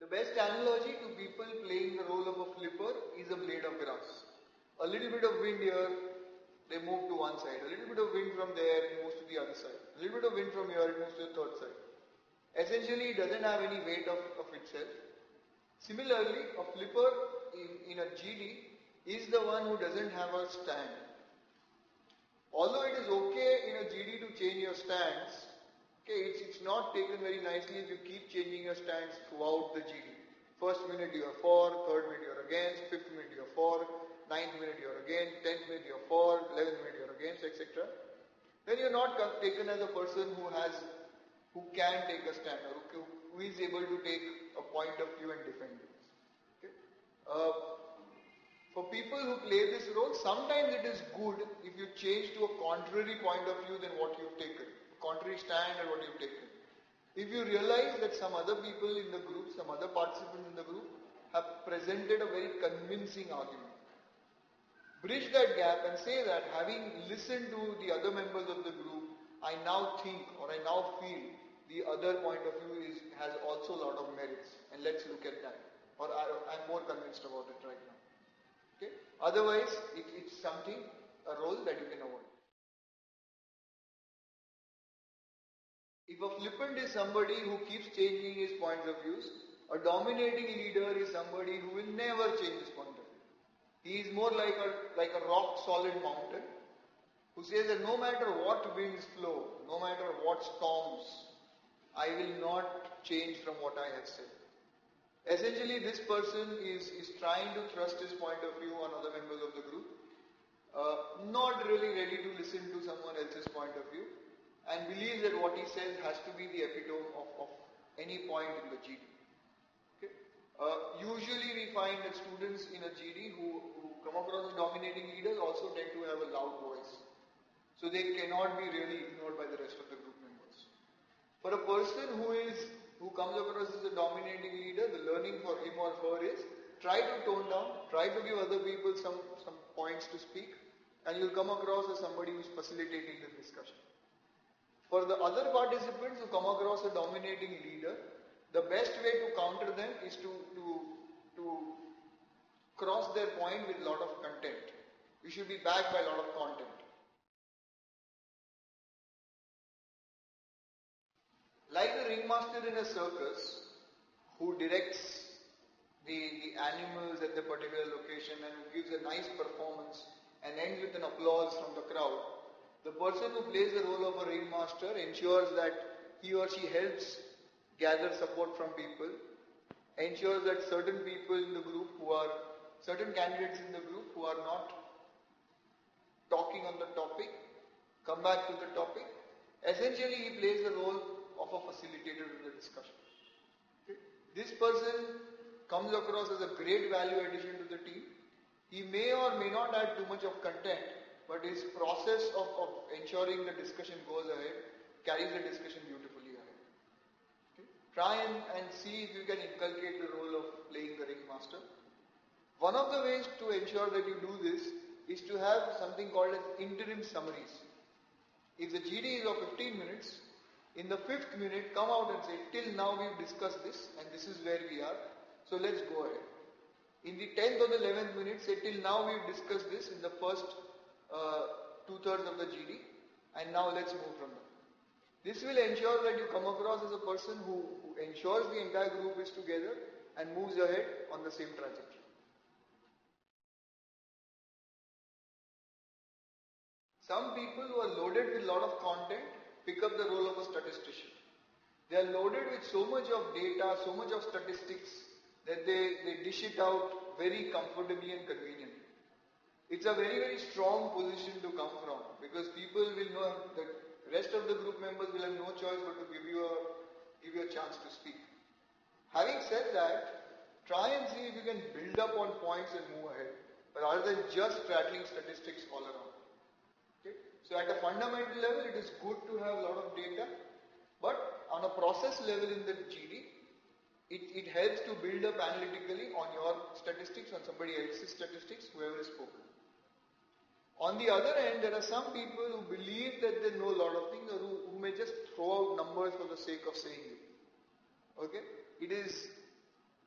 The best analogy to people playing the role of a flipper is a blade of grass. A little bit of wind here, they move to one side. A little bit of wind from there, it moves to the other side. A little bit of wind from here, it moves to the third side. Essentially, it doesn't have any weight of itself. Similarly, a flipper in a GD is the one who doesn't have a stand. Although it is okay in a GD to change your stance, okay, it's not taken very nicely if you keep changing your stance throughout the GD. First minute you are for, third minute you are against, fifth minute you are for, ninth minute you are against, 10th minute you are for, 11th minute you are against, etc. Then you are not taken as a person who can take a stand or who is able to take a point of view and defend it. Okay? For people who play this role, sometimes it is good if you change to a contrary point of view than what you've taken, contrary stand or what you've taken. If you realize that some other people in the group, some other participants in the group have presented a very convincing argument, bridge that gap and say that having listened to the other members of the group, I now think or I now feel the other point of view has also a lot of merits, and let's look at that. Or I'm more convinced about it right now. Okay? Otherwise, it's something, a role that you can avoid. If a flippant is somebody who keeps changing his points of views, a dominating leader is somebody who will never change his point of view. He is more like a rock solid mountain who says that no matter what winds flow, no matter what storms, I will not change from what I have said. Essentially, this person is trying to thrust his point of view on other members of the group, not really ready to listen to someone else's point of view, and believes that what he says has to be the epitome of any point in the GD. Okay? Usually we find that students in a GD who come across as dominating leaders also tend to have a loud voice. So they cannot be really ignored by the rest of the group members. For a person who comes across as a dominating leader, the learning for him or her is try to tone down, try to give other people some points to speak, and you'll come across as somebody who's facilitating the discussion. For the other participants who come across a dominating leader, the best way to counter them is to cross their point with a lot of content. You should be backed by a lot of content. Like the ringmaster in a circus who directs the animals at the particular location and who gives a nice performance and ends with an applause from the crowd, the person who plays the role of a ringmaster ensures that he or she helps gather support from people, ensures that certain people in the group certain candidates in the group who are not talking on the topic, come back to the topic. Essentially, he plays the role of a facilitator in the discussion. Okay? This person comes across as a great value addition to the team. He may or may not add too much of content, but his process of ensuring the discussion goes ahead, carries the discussion beautifully ahead. Okay? Try and see if you can inculcate the role of playing the ringmaster. One of the ways to ensure that you do this is to have something called as interim summaries. If the GD is of 15 minutes, in the 5th minute come out and say, till now we've discussed this and this is where we are, so let's go ahead. In the 10th or the 11th minute, say, till now we've discussed this in the first 2/3 of the GD, and now let's move from there. This will ensure that you come across as a person who ensures the entire group is together and moves ahead on the same trajectory. Some people who are loaded with a lot of content pick up the role of a statistician. They are loaded with so much of data, so much of statistics that they dish it out very comfortably and conveniently. It's a very, very strong position to come from because people will know that the rest of the group members will have no choice but to give you a chance to speak. Having said that, try and see if you can build up on points and move ahead rather than just rattling statistics all around. Okay? So at a fundamental level, it is good to have a lot of data, but on a process level in the GD, it helps to build up analytically on your statistics, on somebody else's statistics, whoever is spoken. On the other end, there are some people who believe that they know a lot of things or who may just throw out numbers for the sake of saying it. Okay? It is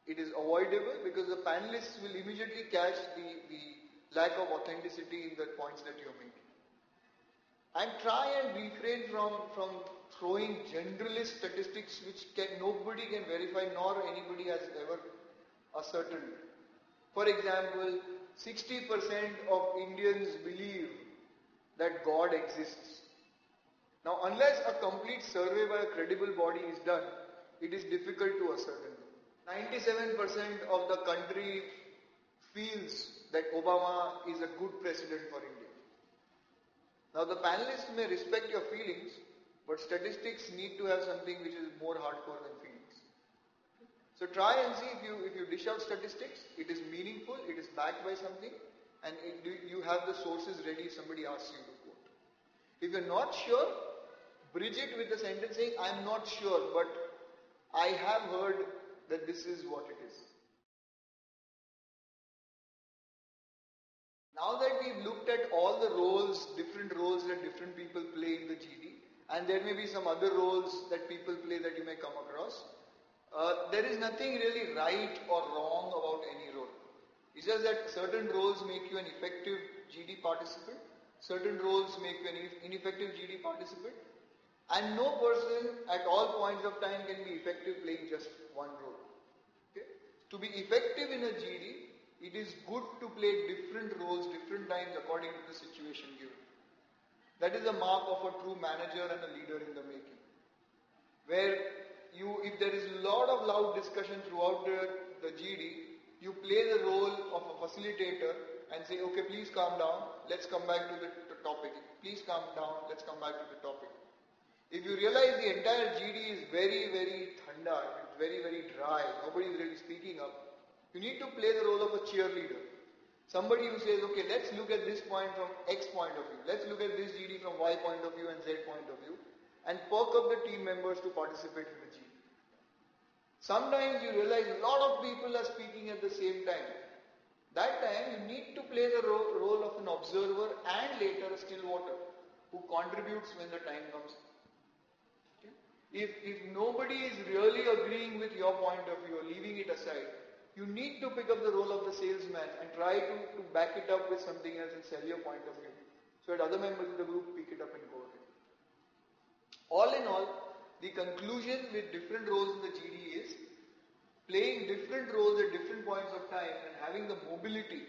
it is avoidable because the panelists will immediately catch the lack of authenticity in the points that you're making. And try and refrain from throwing generalist statistics which nobody can verify nor anybody has ever ascertained. For example, 60% of Indians believe that God exists. Now, unless a complete survey by a credible body is done, it is difficult to ascertain. 97% of the country feels that Obama is a good president for India. Now, the panelists may respect your feelings, but statistics need to have something which is more hardcore than feelings. So try and see if you dish out statistics, it is meaningful, it is backed by something, and you have the sources ready if somebody asks you to quote. If you're not sure, bridge it with the sentence saying, I'm not sure, but I have heard that this is what it is. Now that we've looked at all the roles, different roles that different people play in the GD, and there may be some other roles that people play that you may come across, there is nothing really right or wrong about any role. It's just that certain roles make you an effective GD participant, certain roles make you an ineffective GD participant, and no person at all points of time can be effective playing just one role. Okay? To be effective in a GD, it is good to play different roles, different times according to the situation given. That is a mark of a true manager and a leader in the making. Where if there is a lot of loud discussion throughout the GD, you play the role of a facilitator and say, okay, please calm down, let's come back to the topic. Please calm down, let's come back to the topic. If you realize the entire GD is very, very thanda, it's very, very dry, nobody is really speaking up, you need to play the role of a cheerleader. Somebody who says, okay, let's look at this point from X point of view, let's look at this GD from Y point of view and Z point of view, and perk up the team members to participate in the GD. Sometimes you realize a lot of people are speaking at the same time. That time you need to play the role of an observer and later a still water who contributes when the time comes. Okay? If nobody is really agreeing with your point of view or leaving it aside, you need to pick up the role of the salesman and try to back it up with something else and sell your point of view so that other members of the group pick it up and go ahead. All in all, the conclusion with different roles in the GD is playing different roles at different points of time and having the mobility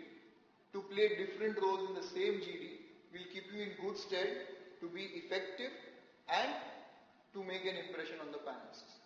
to play different roles in the same GD will keep you in good stead to be effective and to make an impression on the panelists.